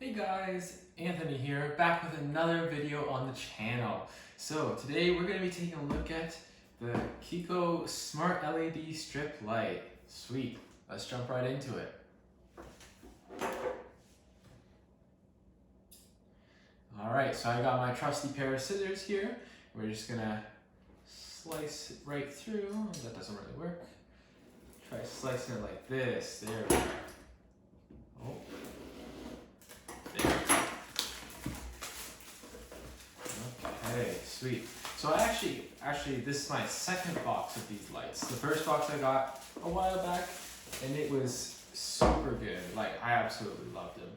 Hey guys, Anthony here, back with another video on the channel. So today we're going to be taking a look at the Kiko Smart LED Strip Light. Sweet, let's jump right into it. Alright, so I got my trusty pair of scissors here. We're just going to slice it right through. That doesn't really work. Try slicing it like this. There we go. Oh. Okay, sweet. So actually, this is my second box of these lights. The first box I got a while back, and it was super good. Like, I absolutely loved them.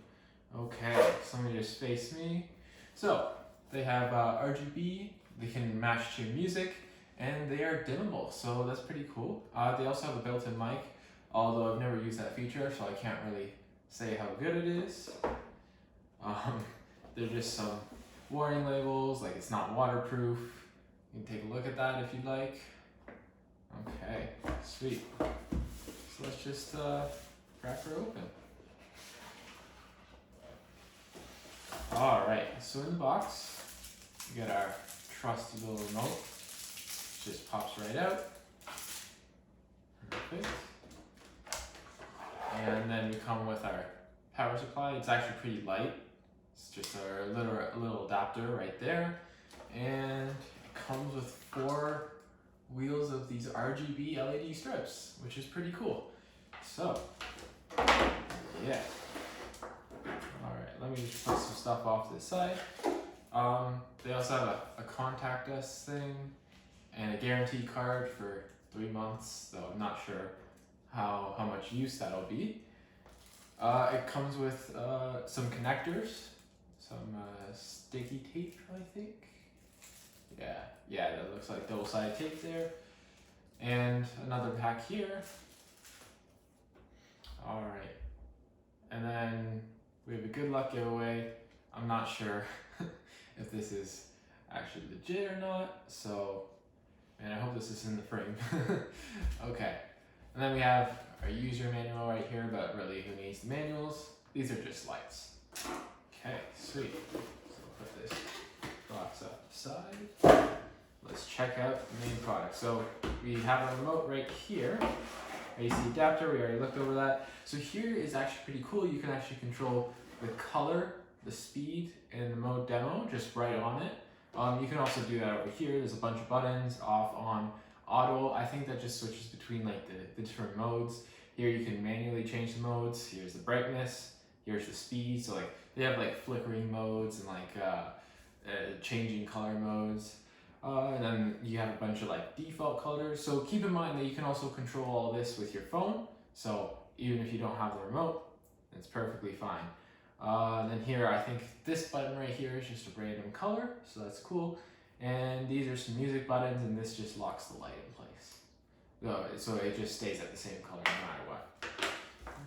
Okay, so let me just face me. So, they have RGB, they can match to your music, and they are dimmable, so that's pretty cool. They also have a built-in mic, although I've never used that feature, so I can't really say how good it is. They're just some warning labels, like it's not waterproof. You can take a look at that if you'd like. Okay, sweet. So let's just crack her open. Alright, so in the box, we got our trusty little remote. Just pops right out. Perfect. And then we come with our power supply. It's actually pretty light. It's just a little adapter right there. And it comes with 4 wheels of these RGB LED strips, which is pretty cool. So, yeah. Alright, let me just put some stuff off to the side. They also have a contact us thing and a guarantee card for 3 months, though I'm not sure how much use that'll be. It comes with some connectors, some sticky tape, I think. Yeah, that looks like double-sided tape there. And another pack here. Alright. And then we have a good luck giveaway. I'm not sure if this is actually legit or not, so man, I hope this is in the frame. Okay. And then we have our user manual right here, but really who needs the manuals? These are just lights. Okay, sweet. So we'll put this box up aside. Let's check out the main product. So we have our remote right here. AC adapter, we already looked over that. So here is actually pretty cool. You can actually control the color, the speed, and the mode demo just right on it. You can also do that over here. There's a bunch of buttons, off, on, auto. I think that just switches between like the different modes. Here you can manually change the modes. Here's the brightness. Here's the speed. So like they have like flickering modes and like changing color modes. And then you have a bunch of like default colors. So keep in mind that you can also control all this with your phone. So even if you don't have the remote, it's perfectly fine. And then here, I think this button right here is just a random color, so that's cool. And these are some music buttons, and this just locks the light in place. So it just stays at the same color no matter what.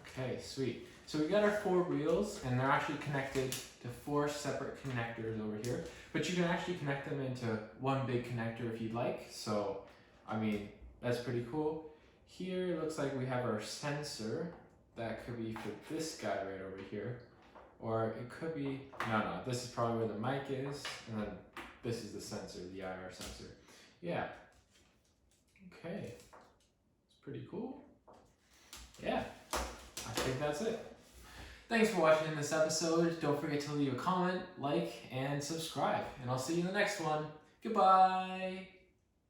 Okay, sweet. So we got our 4 wheels, and they're actually connected to 4 separate connectors over here. But you can actually connect them into one big connector if you'd like. So, I mean, that's pretty cool. Here, it looks like we have our sensor. That could be for this guy right over here. Or it could be, no, this is probably where the mic is, and then this is the sensor, the IR sensor. Yeah. Okay. It's pretty cool. Yeah. I think that's it. Thanks for watching this episode. Don't forget to leave a comment, like, and subscribe. And I'll see you in the next one. Goodbye.